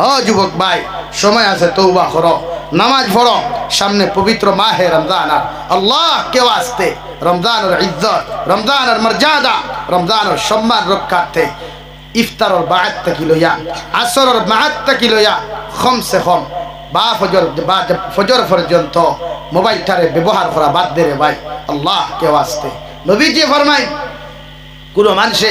ও যুবক ভাই, সময় আছে, তওবা করো, নামাজ পড়ো। সামনে পবিত্র মাহে রমজান, আর আল্লাহ কেউ আসতে রমজানের ইজ্জত, রমজানের মর্যাদা, রমজানের সম্মান রক্ষার্থে ইফতারের বাদ থেকে লইয়া আসরের বাদ থেকে লইয়া কমসে কম বা ফজর পর্যন্ত মোবাইলটারে ব্যবহার করা বাদ দে রে ভাই। আল্লাহ কেউ আসতে নবীজি ফরমাই, কোনো মানুষে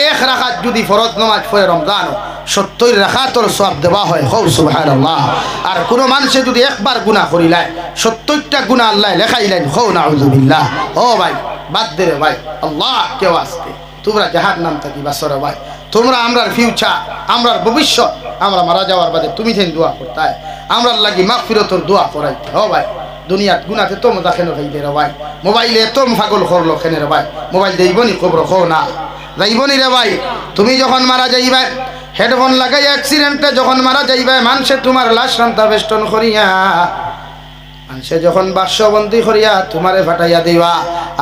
এক রাকাত যদি ফরজ নামাজ পড়ে রমজান 70 রাকাতের সওয়াব দেওয়া হয়। হৌ সুবহানাল্লাহ। আর কোনো মানুষে যদি একবার গুনাহ করিলায় 70টা গুনাহ আল্লাহ লেখাইলেন। হৌ নাউযুবিল্লাহ। ও ভাই বাদ দে রে ভাই, আল্লাহ কেউ আসতে তোমরা জাহান্নাম থেকে বাঁচো ভাই। তোমরা আমরার ফিউচার, আমরার ভবিষ্যৎ, আমরা মারা যাওয়ার বাদে তুমি যেন দোয়া করতে, আমরার লাগি মাগফিরাতের দোয়া করাইতে। ও ভাই দুনিয়াত গুনাতে তো মজা কেন খাইতে রে ভাই? মোবাইলে এত পাগল করলো কেন রে ভাই? মোবাইল দেইবনি কবর খো না যাইবনি রে ভাই। তুমি যখন মারা যাইবে হেডফোন লাগাই অ্যাক্সিডেন্টে যখন মারা যাইবে, মানুষে তোমার লাশ রান্তা বেষ্টন করিয়া, মানুষে যখন বাক্সবন্দি করিয়া তোমারে ফাটাইয়া দিবা,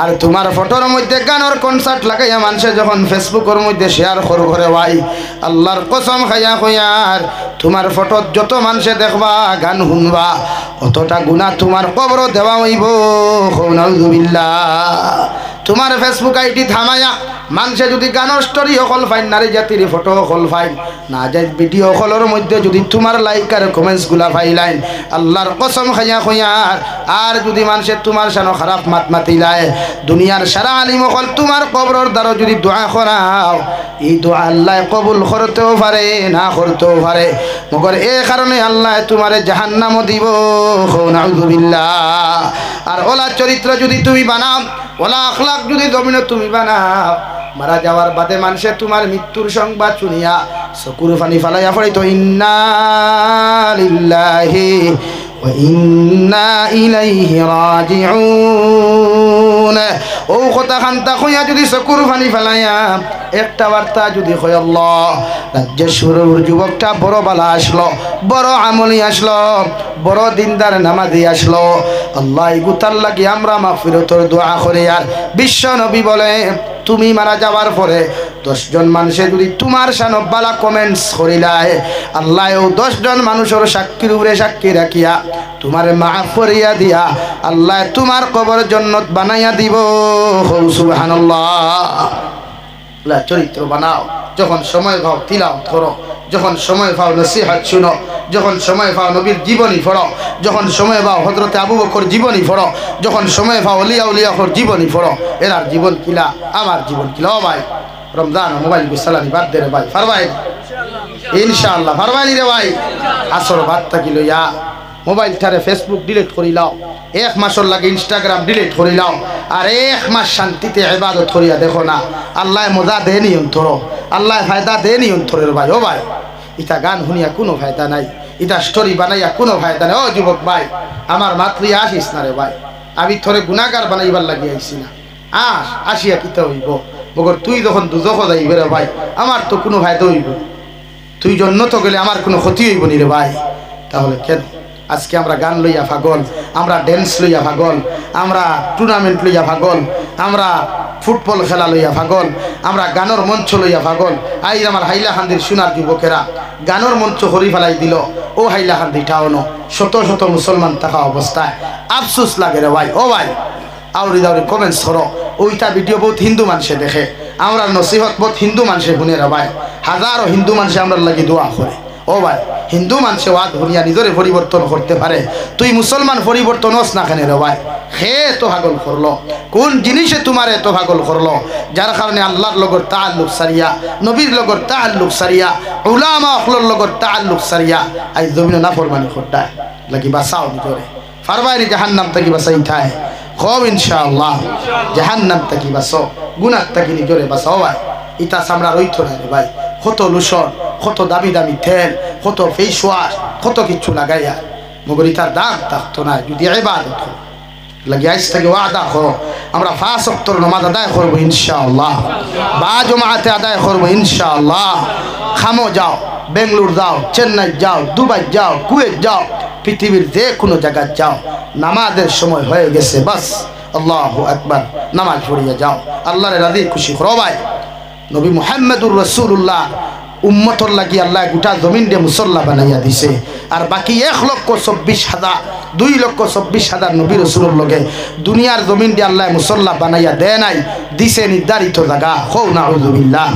আর তোমার ফটোর মধ্যে গানের কনসার্ট লাগাইয়া মানুষে যখন ফেসবুকের মধ্যে শেয়ার করবো রে ভাই, আল্লাহর কসম খাইয়া কইয়ার তোমার ফটো যত মানুষে দেখবা গান শুনবা অতটা গুনাহ তোমার কবর দেওয়া হইব। নাউযুবিল্লাহ। তোমার ফেসবুক আইডি থামাইয়া মানুষে যদি গানের স্টোরি হল ফাইন, নারী জাতির ফটো হল ফাইন, না যায় ভিডিও হলের মধ্যে যদি তোমার লাইক আর কমেন্টস গুলা ফাইলাইন, আল্লাহর কসম খাইয়া কইয়ার আর যদি মানুষে তোমার সানো খারাপ মাত মাতিলায়, দুনিয়ার সারা আলিম হল তোমার কবরের দ্বারা যদি দোয়া করাও, এই দোয়া আল্লাহ কবুল করতেও পারে না করতেও পারে, মগর এ কারণে আল্লাহ তোমারে জাহান্নামও দিব। নাউযুবিল্লাহ। আর ওলা চরিত্র যদি তুমি বানাও, ওলা আখলাক যদি জমিনে তুমি বানাও, মারা যাওয়ার বাদে মানুষে তোমার মৃত্যুর সংবাদ শুনিয়া চকুর পানি ফালাইয়া পড়ে তো ইন্না লিল্লাহি ওয়া ইন্না ইলাইহি রাজিউন। ও কথা খান্তা কইয়া যদি চকুর পানি ফালাইয়া একটা বার্তা যদি কয় আল্লাহ, রাজ্যের সুরের যুবকটা বড় বালা আসলো, বড় আমলি আসলো, বড় দিনদার নামাজি আসলো, আল্লাহ ইগুতার লাগি আমরা মাগফিরাতের দোয়া করি। আর বিশ্ব নবী বলে তুমি মারা যাওয়ার পরে 10 জন মানুষে যদি তোমার সানো বালা কমেন্টস করিলায়, আল্লাহ 10 জন মানুষের সাক্ষীর উপরে সাক্ষী রাখিয়া তোমার মাফ করিয়া দিয়া আল্লাহ তোমার কবর জান্নাত বানাইয়া দিব। সুবহানাল্লাহ। চরিত্র বানাও, যখন সময় পাও তিলাওয়াত করো, যখন সময় পাও নসিহত শুনো, যখন সময় পাও নবীর জীবনী পড়ো, যখন সময় পাও হযরতে আবু বকর জীবনী পড়ো, যখন সময় পাও ওলিয়া উলিয়াহর জীবনী পড়ো। এরার জীবন কিলা, আমার জীবন কিলা। ও ভাই রমজান মোবাইল বিসালানি বাদ দে রে ভাই, ফারবাই ইনশাআল্লাহ, ফারবাই রে ভাই। আসর বাদ থাকি লইয়া মোবাইলটারে ফেসবুক ডিলিট করি লাও, 1 মাসের লাগে ইনস্টাগ্রাম ডিলিট করি লাও, আর 1 মাস শান্তিতে ইবাদত করিয়া দেখো না আল্লাহ মজা দেয় নি অন্তর, আল্লাহ ফায়দা দেয় নি অন্তরের ভাই। ও ভাই ইটা গান শুনিয়া কোনো ফায়দা নাই, ইটা স্টোরি বানাইয়া কোনো ফায়দা নাই। ও যুবক ভাই আমার মাতৃ আসিস না রে ভাই, আমি তোরে গুনাহগার বানাইবার লাগি আইছি না, আসিয়া কিতা হইব মগর তুই যখন দুজখ যাইবে রে ভাই, আমার তো কোনো ফায়দা হইব, তুই জন্নত গেলে আমার কোনো ক্ষতি হইব নি রে ভাই। তাহলে কেন আজকে আমরা গান লইয়া পাগল, আমরা ড্যান্স লইয়া পাগল, আমরা টুর্নামেন্ট লইয়া পাগল, আমরা ফুটবল খেলা লইয়া পাগল, আমরা গানের মঞ্চ লইয়া পাগল। আই আমার হাইলাকান্দির সোনার যুবকেরা গানের মঞ্চ হরি ফেলাই দিল। ও হাইলাকান্দি টাউনো শত শত মুসলমান থাকা অবস্থায় আফসোস লাগে রে ভাই। ও ভাই আউরি দাউরি কমেন্টস করো, ওইটা ভিডিও বহুত হিন্দু মানুষে দেখে, আমরা নসিহত বহুত হিন্দু মানুষে শুনে রে ভাই, হাজারো হিন্দু মানুষে আমরা লাগি দোয়া করে। ও ভাই হিন্দু মানুষে ওয়াদ ভরিয়া নিজরে পরিবর্তন করতে পারে, তুই মুসলমান পরিবর্তন হস না কেন রে ভাই? হে তো পাগল করলো, কোন জিনিসে তোমার এত পাগল করলো যার কারণে আল্লাহর লগর তাআল্লুক সারিয়া, নবীর লগর তাআল্লুক সারিয়া, উলামা অখলর লগর তাআল্লুক সারিয়া আই জমিনে নাফরমানি করতে লাগি বাঁচাও নিজরে। ফারবাইনি জাহান্নাম থেকে বাঁচাই ঠায় খুব ইনশাআল্লাহ, জাহান্নাম থেকে বাঁচো, গুনাহ থেকে নিজরে বাঁচাও ভাই। ইটা সামরা রইত না রে ভাই, কত লুসন, কত দামি দামি তেল, কত ফেস ওয়াশ, কত কিছু লাগাইয়া মগর ইটার দাম থাকতো না যদি ইবাদত লাগি। আজ থেকে ওয়াদা করো আমরা 5 ওয়াক্তের নামাজ আদায় করবো ইনশাআল্লাহ, বা জমাতে আদায় করবো ইনশাআল্লাহ। খামো যাও, বেঙ্গালুরু যাও, চেন্নাই যাও, দুবাই যাও, কুয়েত যাও, পৃথিবীর যে কোনো জায়গায় যাও, নামাজের সময় হয়ে গেছে বাস আল্লাহু আকবার, নামাজ পড়িয়া যাও, আল্লাহর রাজি খুশি করো ভাই। নবী মুহাম্মদুর রাসূলুল্লাহ উম্মতর লাগি আল্লাহ গোটা জমিন দিয়ে মুসল্লা বানাইয়া দিছে আর বাকি 1,24,000 2,24,000 নবী রাসূলের লগে দুনিয়ার জমিন দিয়ে আল্লাহ মুসল্লা বানাইয়া দেয় নাই দিছে নির্ধারিত জায়গা হও নাউযুবিল্লাহ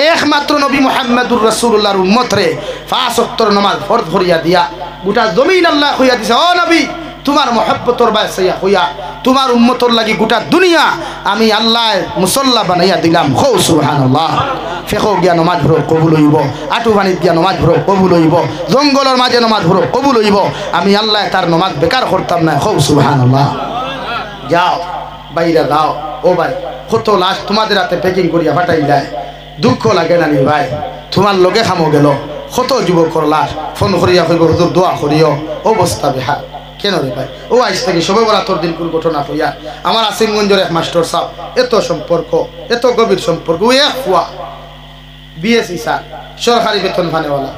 একমাত্র নবী মুহাম্মদুর রাসূলুল্লাহর উম্মত রে 5 ওয়াক্তের নামাজ ফরজ করিয়া দিয়া গোটা জমিন আল্লাহ কইয়া দিছে ও নবী তোমার মহব্বতর বাসাইয়া হইয়া তোমার উম্মতর লাগি গোটা দুনিয়া আমি আল্লাহ মুসল্লা বানাইয়া দিলাম হো সুবহানাল্লাহ ফেকো গিয়া নমাজ ভরো কবুল হইব আটু বাণিত গিয়া নমাজ ভরো কবুল হইব জঙ্গলের মাঝে নমাজ ভরো কবুল হইব আমি আল্লাহ তার নমাজ বেকার করতাম না হো সুবহানাল্লাহ যাও বাইরে যাও ও ভাই কত লাশ তোমাদের হাতে প্যাকিং করিয়া পাঠাই দেয় দুঃখ লাগে না নি ভাই তোমার লগে খামো গেল কত যুবকর লাশ ফোন করিয়া কইব হুজুর দোয়া করিও অবস্থা বেহাল কেন রে ভাই ও আইস থেকে সবে বরাতর দিন কোন ঘটনা হইয়া আমার আসিমগঞ্জের এক মাস্টার সাহেব এত সম্পর্ক এত গভীর সম্পর্ক ও এক ফুয়া বিএসসি স্যার সরকারি বেতন ভানেওয়ালা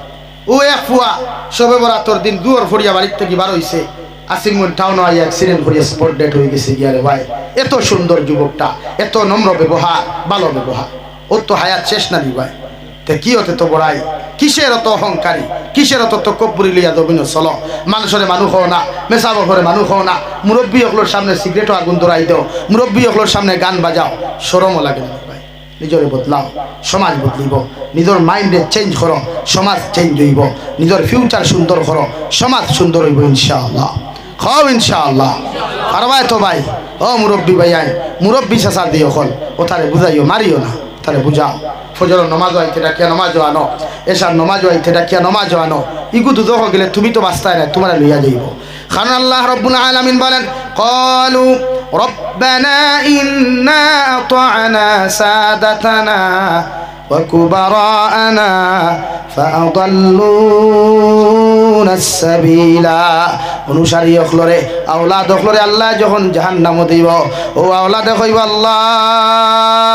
ও এক ফুয়া সবে বরাতর দিন দুয়ার ফড়িয়া বাড়ির থেকে বার হইছে আসিমগঞ্জ টাউন আইয়া অ্যাক্সিডেন্ট করিয়া স্পট ডেট হয়ে গেছে গিয়া রে ভাই এত সুন্দর যুবকটা এত নম্র ব্যবহার ভালো ব্যবহার ওর তো হায়াত শেষ না রে ভাই তে কি হতে তো বড়াই কিসের অত অহংকারী কিসের অত তকব্বুরি লইয়া দবিন চলো মানুষরে মানুষ হও না মেসাব ঘরে মানুষ হও না মুরব্বী অকলোর সামনে সিগারেটও আগুন ধরাই দাও মুরব্বী অকলোর সামনে গান বাজাও শরমও লাগে না ভাই নিজরে বদলাও সমাজ বদলিব নিজের মাইন্ডে চেঞ্জ করো সমাজ চেঞ্জ হইব নিজের ফিউচার সুন্দর করো সমাজ সুন্দর হইব ইনশাআল্লাহ খাও ইনশাআল্লাহ পারবাই তো ভাই ও মুরব্বী ভাই আই মুরব্বী চাচা দিও হল ও তারে বুঝাইও মারিও না তারে বুঝাও ফজর নমাজও আইতে ডাকিয়া নমাজও আনো এসার নমাজও আইতে ডাকিয়া নমাজও আনো ইগু দুধ গেলে তুমি তো বাস্তায় না তোমার লইয়া যাইব কারণ আল্লাহ রাব্বুল আলামিন বলেন ক্বালু রব্বানা ইন্না আতা'না সাদাতানা ওয়া কুবারা'না ফাআদাল্লুনা আস-সাবিলা অনুসারী হলরে আওলাদ হলরে আল্লাহ যখন জাহান্নাম দিব ও আওলাদে কইব আল্লাহ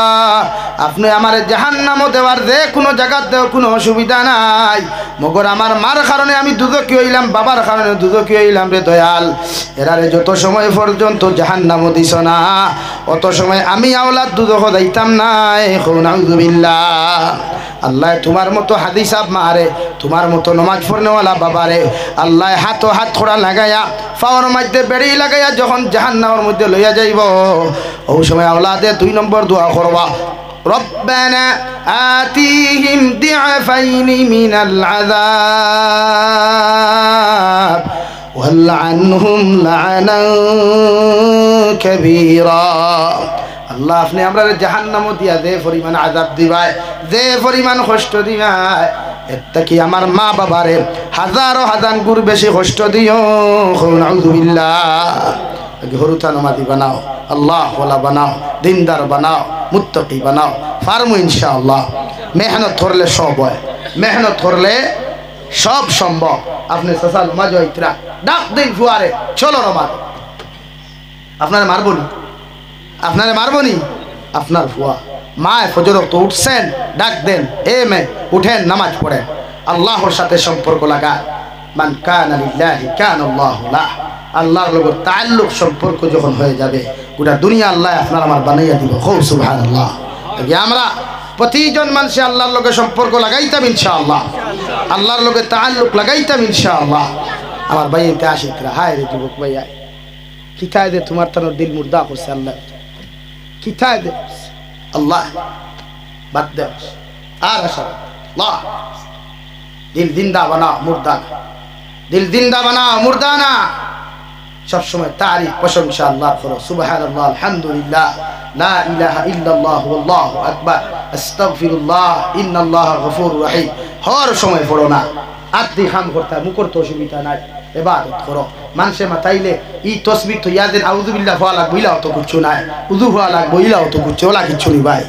আপনি আমার জাহান্নামও দেওয়ার যে কোনো জায়গার দেও কোনো অসুবিধা নাই মগর আমার মার কারণে আমি দুদকি হইলাম বাবার কারণে দুদকি হইলাম রে দয়াল এরারে যত সময় পর্যন্ত জাহান্নামও দিছ না অত সময় আমি আওলাদ দুদক যাইতাম না নাউযুবিল্লাহ আল্লাহ তোমার মতো হাদিস আপ মারে তোমার মতো নমাজ পড়নেওয়ালা বাবারে আল্লাহ হাত খোড়া লাগাইয়া পাওয়ার মধ্যে বেড়ি লাগাইয়া যখন জাহান্নামের মধ্যে লইয়া যাইব ওই সময় আওলাদে 2 নম্বর দোয়া করবা ربنا آتيهم ضعفين من العذاب والعنهم لعنا كبيرا আল্লাহ আপনি আমরা জাহান্নামও দিয়া দে পরিমাণ আযাব দিবায় দে পরিমাণ কষ্ট দিবায় এটা কি আমার মা বাবারে হাজারো হাজার গুণ বেশি কষ্ট দিও নাউযুবিল্লাহ হরুতা নামাজি বানাও আল্লাহ ওয়ালা বানাও দিনদার বানাও মুত্তাকি বানাও ফারমু ইনশাআল্লাহ মেহনত করলে সব হয় মেহনত করলে সব সম্ভব আপনি সাসাল মাঝে ইতরা ডাক দিন ফুয়ারে চলো নামাজ আপনারা মারবনি আপনারা মারবনি আপনার ফুয়া মা ফজর তো উঠছেন ডাক দেন এ মে উঠেন নামাজ পড়েন আল্লাহর সাথে সম্পর্ক লাগা মান কানা লিল্লাহি কানা আল্লাহু লাহু আল্লাহর লগে তাআল্লুক সম্পর্ক যখন হয়ে যাবে গোটা দুনিয়া আল্লাহ আপনার আমার বানাইয়া দিব খুব সুবহানাল্লাহ আমরা প্রতিজন মানুষ আল্লাহর লগে সম্পর্ক লাগাইতাম ইনশাআল্লাহ আল্লাহর লগে তাআল্লুক লাগাইতাম ইনশাআল্লাহ আমার ভাইতে আশিকরা হায় রে যুবক ভাইয়া কিতায় দে তোমার তানোর দিল মুর্দা করছে আল্লাহ কিতায় দে আল্লাহ বাদ দে আর আসা আল্লাহ দিল জিন্দা বানাও মুর্দা দিল জিন্দা বানাও মুর্দা না সব সময় তারিফ প্রশংসা আল্লাহর করো সুবহানাল্লাহ আলহামদুলিল্লাহ লা ইলাহা ইল্লাল্লাহু আল্লাহু আকবার আস্তাগফিরুল্লাহ ইন্নাল্লাহা গফুরুর রহিম হর সময় পড়ো না আদি খাম করতে মুকর তো অসুবিধা নাই ইবাদত করো মানুষে মাথাইলে ই তাসবিহ তো ইয়াদের আউযুবিল্লাহ ওয়া লা ইলাহা তো কিছু নাই উযু ওয়া লা ইলাহা তো কিছু ওলা কিছু নি ভাই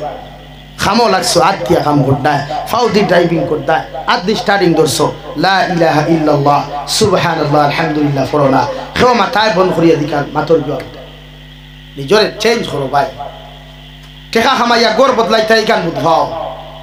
খামো লাগছো আত্তিয়া কাম করতে ফাউদি ড্রাইভিং করতে আদি স্টার্টিং ধরছো লা ইলাহা ইল্লাল্লাহ সুবহানাল্লাহ আলহামদুলিল্লাহ পড়ো না কেউ মাথায় বন্ধ করিয়া দিকার মাতর জল নিজরে চেঞ্জ করো ভাই টেকা খামাইয়া গোর বদলাইতে এই গান বুঝাও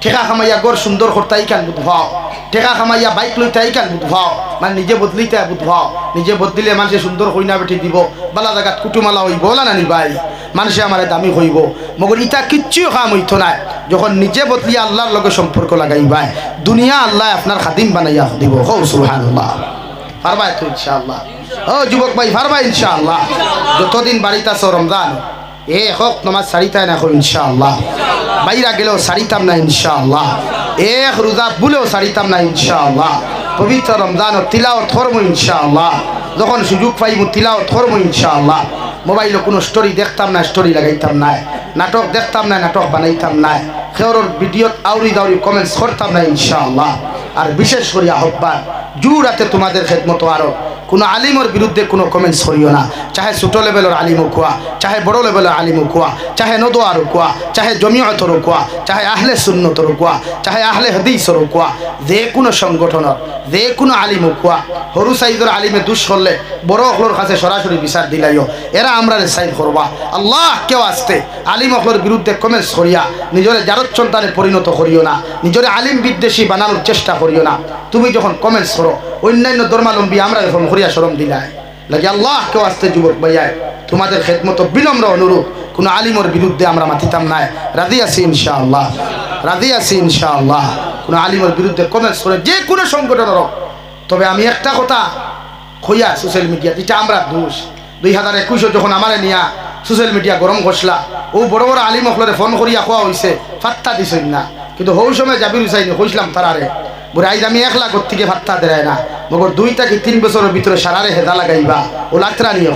ঠেকা খামাইয়া গড় সুন্দর করতাই কান বুধভাও, ঠেকা খামাইয়া বাইক লইতাই কান বুধভাও, মানে নিজে বদলিতে বুধভাও, নিজে বদলিলে মানুষে সুন্দর হইনা বেঠি দিব, বালা জায়গাত কুটুমালা হইব না নি ভাই, মানুষে আমার দামি হইব। মগর ইটা কিচ্ছু কাম হইতো না যখন নিজে বদলিয়া আল্লাহর লগে সম্পর্ক লাগাইবাই, দুনিয়া আল্লাহ আপনার খাদিম বানাইয়া দিব। হো সুবহানাল্লাহ, পারবাই তো ইনশাআল্লাহ। ও যুবক ভাই পারবা ইনশাআল্লাহ। যতদিন বাড়িতে আছো রমজান এ হোক নমাজ সারিতাই না হোক ইনশাআল্লাহ, বাইরা গেলেও সারিতাম না ইনশাআল্লাহ, এক রোজা ভুলেও সারিতাম না ইনশাআল্লাহ। পবিত্র রমজান তিলাওয়াত করব ইনশাআল্লাহ, যখন সুযোগ পাইব তিলাওয়াত করব ইনশাআল্লাহ। মোবাইলে কোনো স্টোরি দেখতাম না, স্টোরি লাগাইতাম না, নাটক দেখতাম না, নাটক বানাইতাম না, খেওরের ভিডিওত আউরি দাউরি কমেন্টস করতাম না ইনশাআল্লাহ। আর বিশেষ করে আহ্বান জুরাতে তোমাদের খেদমত আরো কোনো আলিমের বিরুদ্ধে কোনো কমেন্টস করিও না, চাহে ছোট লেভেলের আলিমও কোয়া, চাহে বড় লেভেলের আলিমও কোয়া, চাহে নদোয়ারও কোয়া, চাহে জমিয়তরও কোয়া, চাহে আহলে সুন্নতরও কোয়া, চাহে আহলে হাদিসরও কোয়া, যে কোনো সংগঠনের যে কোনো আলিমও কোয়া। হরু সাইদর আলিমে দুষ করলে বড় অকলোর কাছে সরাসরি বিচার দিলাইও, এরা আমরা সাইড করবা। আল্লাহ কেউ আসতে আলিম অকলোর বিরুদ্ধে কমেন্টস করিয়া নিজরে জারত সন্তানে পরিণত করিও না, নিজরে আলিম বিদ্বেষী বানানোর চেষ্টা করিও না। তুমি যখন কমেন্টস করো অন্যান্য ধর্মালম্বী আমরা যখন করিয়া শরম দিলাই লাগে। আল্লাহ কেউ আসতে যুবক ভাইয়ায় তোমাদের খেদমত বিনম্র অনুরোধ, কোনো আলিমর বিরুদ্ধে আমরা মাতিতাম নাই, রাজি আছি ইনশাআল্লাহ, রাজি আছি ইনশাআল্লাহ। কোনো আলিমের বিরুদ্ধে কমেন্টস করে যে কোনো সংগঠনের। তবে আমি একটা কথা কইয়া সোশ্যাল মিডিয়া এটা আমরা দোষ 2021 যখন আমারে নিয়া সোশ্যাল মিডিয়া গরম ঘষলা, ও বড় বড় আলিম অকলরে ফোন করিয়া কোয়া হয়েছে, ফাত্তা দিছেন না, কিন্তু হৌ সময় জাবির হুসাইনি কইসলাম তারারে বলে আইজ আমি 1 লাখ থেকে ফাত্তা দেয় না, মগর 2 থেকে 3 বছরের ভিতরে সারারে হেদা লাগাইবা ও লাত্রা নিয়ে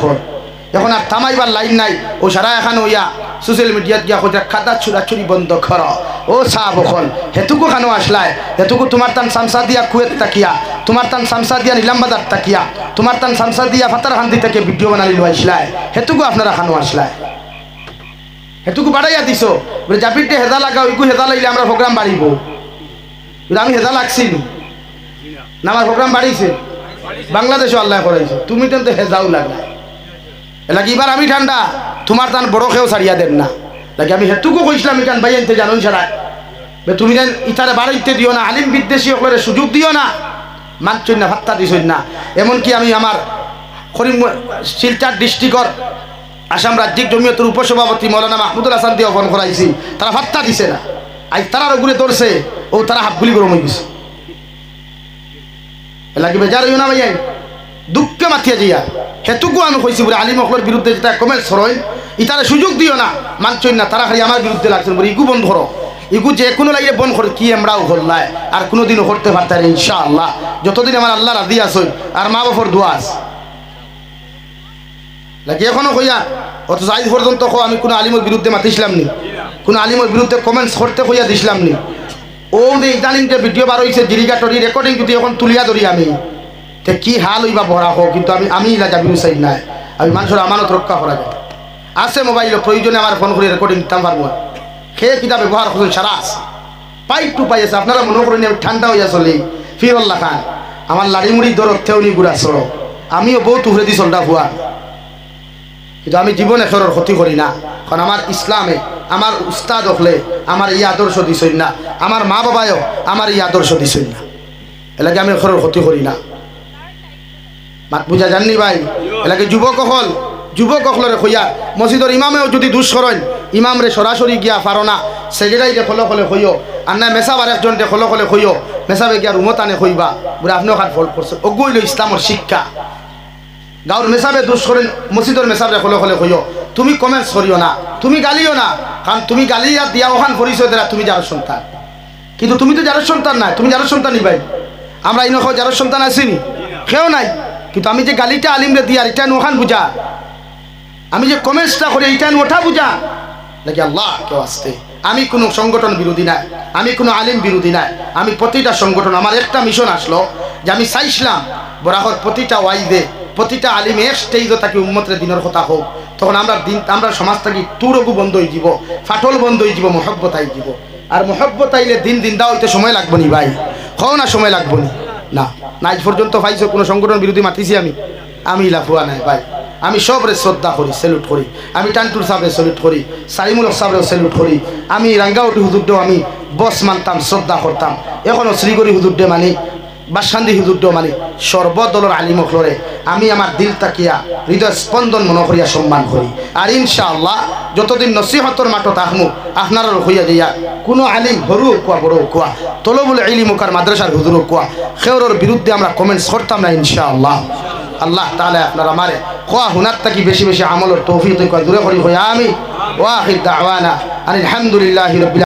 এখন আর থামাইবার লাইন নাই। ও সারা এখন ওইয়া সোশ্যাল মিডিয়াত গিয়া কোথা খাতা ছুড়াছুরি বন্ধ কর। ও সাহ বখন হেতুকু খানো আসলায়, হেতুকু তোমার তান সামসা দিয়া কুয়েত তাকিয়া, তোমার তান সামসা দিয়া নিলামবাজার তাকিয়া, তোমার তান সামসা দিয়া ফাতারহান্দি থেকে ভিডিও বানালি আসলায়, হেতুকু আপনারা খানো আসলায়, হেতুকু বাড়াইয়া দিছো বলে জাপিরটে হেদা লাগাও, ইকু হেদা লাইলে আমরা প্রোগ্রাম বাড়িব। আমি হেদা লাগছি না, আমার প্রোগ্রাম বাড়িছে বাংলাদেশও আল্লাহ করাইছে, তুমি তো হেদাও লাগা এলাকি। এবার আমি ঠান্ডা তোমার তান বড় খেয়েও ছাড়িয়া দেন না লাগে। আমি হেতুকু কইসলাম ইকান ভাই আনতে জানুন ছাড়া তুমি যেন ইতারে বাড়াইতে দিও না, আলিম বিদ্বেষী হলে সুযোগ দিও না, মানছই না, ভাত্তা দিছই না। এমনকি আমি আমার করিম শিলচর ডিস্ট্রিক্টর আসাম রাজ্যিক জমিয়তের উপসভাপতি মৌলানা মাহমুদুল হাসান দিয়ে ফোন করাইছি, তারা ভাত্তা দিছে না। আজ তারার উপরে ধরছে ও তারা হাতগুলি গরম হয়ে গেছে এলাকি বেজার হইও না ভাইয়া, দুঃখে মাথিয়া যাইয়া। হেতুকু আমি কইছি বলে আলিম অকলের বিরুদ্ধে যেটা কমেন্টস করই ইতারে সুযোগ দিও না, মানছই না, তারা খালি আমার বিরুদ্ধে লাগছেন বলে ইগু বন্ধ করো, ইগু যে কোনো লাগিয়ে বন্ধ করে কি আমরাও হল্লায় আর কোনোদিনও করতে পারতাম ইনশাআল্লাহ, যতদিন আমার আল্লাহ রাজি আসই আর মা বাপর দোয়া আছে লাগে। এখনো কইয়া অথচ আজ পর্যন্ত আমি কোনো আলিমের বিরুদ্ধে মাতিছিলাম নি, কোনো আলিমের বিরুদ্ধে কমেন্টস করতে কইয়া দিছিলাম নি। ও যে ইদানিং যে ভিডিও বার হয়েছে জিরিগাটরি রেকর্ডিং যদি এখন তুলিয়া ধরি আমি তে কি হাল হইবা ভরা হোক, কিন্তু আমি জাবির চাই নাই, আমি মানুষের আমানত রক্ষা করা যায় আছে মোবাইল, প্রয়োজনে আমার ফোন করে রেকর্ডিং দিতাম পারবো, খেয়ে কিতা ব্যবহার করছেন সারা আছে পাইপ টু পাই আছে। আপনারা মনে করেন আমি ঠান্ডা হইয়া চলি ফিরল্লা খান আমার লাড়িমুড়ি দরদ থেউনি গুড়া সর, আমিও বহুত উভরে দি চলটা ভুয়া, কিন্তু আমি জীবনে খেরোর ক্ষতি করি না, কারণ আমার ইসলামে আমার উস্তাদ হলে আমার এই আদর্শ দিছই না, আমার মা বাবায়ও আমার এই আদর্শ দিছই না, এলাকে আমি খেরোর ক্ষতি করি না। মাত বুঝা জাননি ভাই, এলাকে যুবক হলরে হইয়া মসজিদের ইমামেও যদি দুষ করেন ইমাম রে সরাসরি গিয়া পারো না, সেগেটাই যে খলো খলে হইও, আর না মেসাব আর একজন খলো খলে হইও, মেসাবে গিয়া রুমত আনে হইবা বলে আপনিও খান ফল করছে। ওগুইল ইসলামের শিক্ষা। গাঁর মেসাবে দুষ করেন মসজিদের মেসাবে খলে খলে হইও, তুমি কমেন্টস করিও না, তুমি গালিও না, কারণ তুমি গালি দিয়া ওখান পরিচয় দেরা তুমি যার সন্তান, কিন্তু তুমি তো যার সন্তান না, তুমি যার সন্তানই ভাই। আমরা ইনো যার সন্তান আসিনি কেউ নাই, কিন্তু আমি যে গালিটা আলিমরে দিয়া এটা ওখান বুঝা, আমি যে কমেন্টসটা করি এটা ওঠা বুঝা নাকি। আল্লাহ কেউ আসতে আমি কোনো সংগঠন বিরোধী নাই, আমি কোনো আলিম বিরোধী নাই, আমি প্রতিটা সংগঠন আমার একটা মিশন আসলো যে আমি চাইছিলাম বরাবর প্রতিটা ওয়াইদে প্রতিটা আলিম এক স্টেজও থাকি উম্মতের দিনের কথা হোক, তখন আমরা সমাজ থাকি তুরগু বন্ধ হয়ে যাব, ফাটল বন্ধ হয়ে যাব, মহব্বত আই যাব। আর মহব্বত আইলে দিন দা হইতে সময় লাগবো নি ভাই, হও না সময় লাগবো নি না। আজ পর্যন্ত পাইছো কোনো সংগঠন বিরোধী মাতিছি আমি লাফুয়া নাই ভাই। আমি সবরে শ্রদ্ধা করি, স্যালুট করি, আমি টানটুর সাহেবের স্যালুট করি, সাইমুল হক সাহেবের স্যালুট করি, আমি রাঙ্গাউটি হুজুরটাও আমি বস মানতাম, শ্রদ্ধা করতাম। এখনও শ্রীগরি হুজুরডে মানি, বাসান্দি হুজুরডেও মানি। সর্বদলের আলিম হলরে আমি আমার দিল তাকিয়া হৃদয় স্পন্দন মনে করিয়া সম্মান করি। আর ইনশাআল্লাহ যতদিন নসিহতর মাঠত থাকমু আপনার হইয়া যাইয়া কোনো আলিম হরু কোয়া বড় কোয়া তলবুল ইলম ওকার মাদ্রাসার হুজুর কোয়া খেওরের বিরুদ্ধে আমরা কমেন্টস করতাম না ইনশাআল্লাহ। আল্লাহ তাআলা আপনারা আমারে কোয়া হুনার থাকি বেশি বেশি আমলের তৌফিক দূরে করি হই। আমি ওয়া আখির দাওয়ানা আলহামদুলিল্লাহি রাব্বিল